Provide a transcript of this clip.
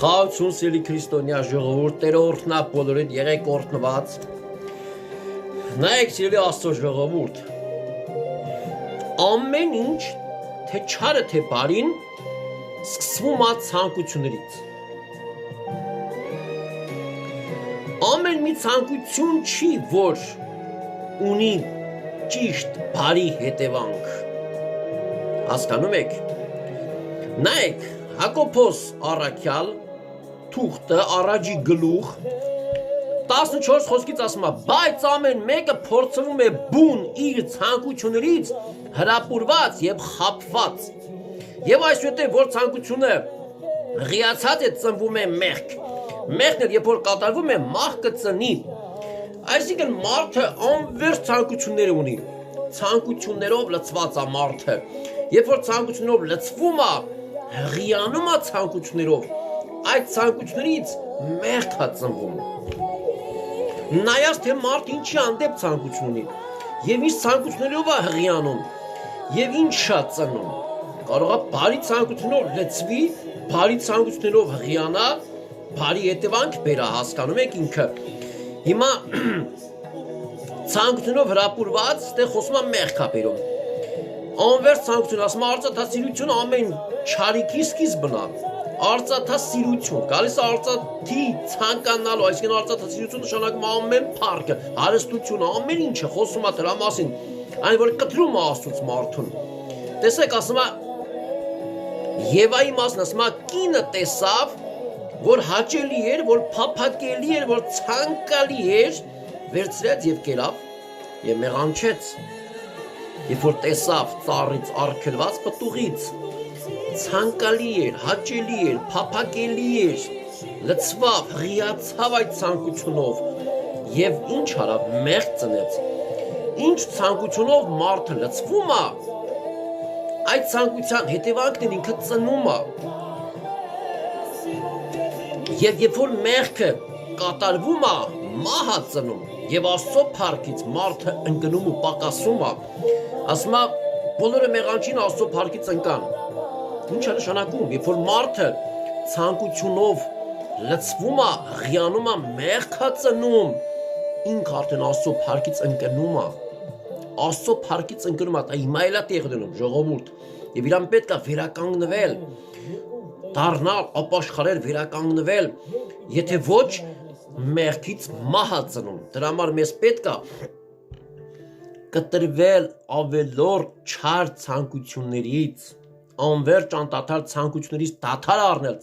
Խաղացուն սիրելի քրիստոնյա ժողովուրդ, Տերը օրհնա բոլորին, եղեք օրհնված։ Նայեք սիրելի Աստծո ժողովուրդ, ամեն ինչ, թե չարը, թե բարին, սկսվում է ցանկություններից։ Ամեն մի ցանկություն չի, որ ունի ճիշտ բարի հետևանք։ Հասկանում եք։ Նայեք, Հակոբոս առաքյալ թուղթը առաջի գլուխ 14 խոսքից ասում է, բայց ամեն մեկը փորձվում է բուն իր ցանկություններից հրապուրված եւ խաբված։ Եվ այսուհետև որ ցանկությունը ղիացած է, ծնվում է մեղք։ Մեղքն էլ երբ որ կատարվում է, մահ կծնի։ Այսինքն մարդը անվերջ ցանկություններ ունի։ Ցանկություններով լցված է մարդը։ Երբ որ ցանկություններով լցվում է, հղիանում է ցանկություններով, այդ ցանկություններից մեղք է ծնվում։ Նայած թե մարդ ինչի հանդեպ ցանկություն ունի, եւ ինչ ցանկություններով է հղիանում, եւ ինչ է ծնում։ Կարող է բարի ցանկությունով լցվի, բարի ցանկություններով հղիանա, բարի հետևանք բերա, հասկանում եք ինքը։ Հիմա ցանկությունով հրապուրված, դե խոսում է մեղք է բերում։ Անվերջ ցանկություն, ասում է արծաթասիրություն ամեն չարիքի սկիզբն է։ Արծաթասիրություն, գալիս է արծաթի ցանկանալու, այսինքն արծաթասիրություն նշանակում է ամեն փառքը, հարստությունը, ամեն ինչը խոսում է դրա մասին, այն որ կտրում է Աստծուց մարդուն։ Տեսեք, ասում է Եվայի մասն, ասում է կինը տեսավ, որ հաճելի էր, որ փափակելի էր, որ ցանկալի էր, վերցրեց եւ կերավ եւ մեղանչեց։ Երբ որ տեսավ ծառից արգելված պտուղից, ցանկալի էր, հաճելի էր, փափակելի էր, լցվավ, հղիացավ այդ ցանկությունով եւ ինչ արավ, մեղք ծնեց։ Ինչ ցանկությունով մարդը լցվում է, այդ ցանկության հետևանքն ինքը ծնում է։ Եվ երբ որ մեղքը կատարվում է, մահ է ծնում եւ Աստծո փառքից մարդը ընկնում ու պակասում է, ասում է բոլորը մեղանչին Աստծո փառքից ընկան։ Ինչ է նշանակում, երբ որ մարդը ցանկությունով լցվում է, հղիանում է, մեղք է ծնում, ինքը արդեն Աստծո փառքից ընկնում է։ Աստծո փառքից ընկնում է, հիմա էլ է տեղ դնում ժողովուրդ, եւ իրան պետք է վերականգնվել, դառնալ, ապաշխարել, վերականգնվել, եթե ոչ մեղքից մահ է ծնում։ Դրա համար մեզ պետք է կտրվել ավելորդ չար ցանկություններից, անվերջ անդադար ցանկություններից դադար առնել,